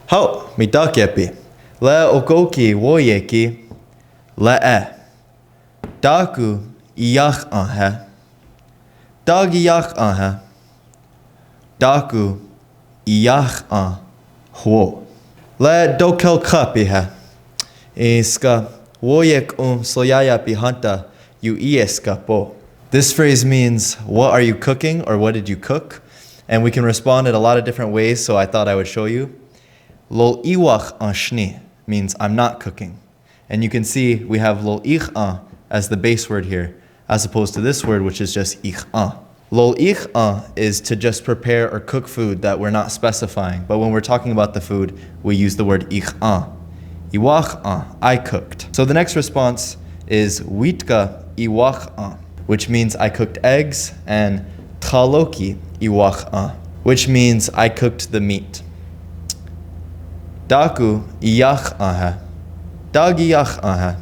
Hau, mitakepi. Le okoki woyeki. Le e. Daku iyach anhe. Dag iyach anhe. Daku iyach an huo. Le dokel kapiha. Iska woyek soyaya pihanta yu ieska po. This phrase means, what are you cooking, or what did you cook? And we can respond in a lot of different ways, so I thought I would show you. Lol iwach an shni means I'm not cooking. And you can see we have lol ich an as the base word here, as opposed to this word, which is just ich an. Lol ich an is to just prepare or cook food that we're not specifying. But when we're talking about the food, we use the word ich an. Iwach an, I cooked. So the next response is witka iwach an, which means I cooked eggs, and tchaloki iwach an, which means I cooked the meat. Daku iyach anha. Dag iyach anha.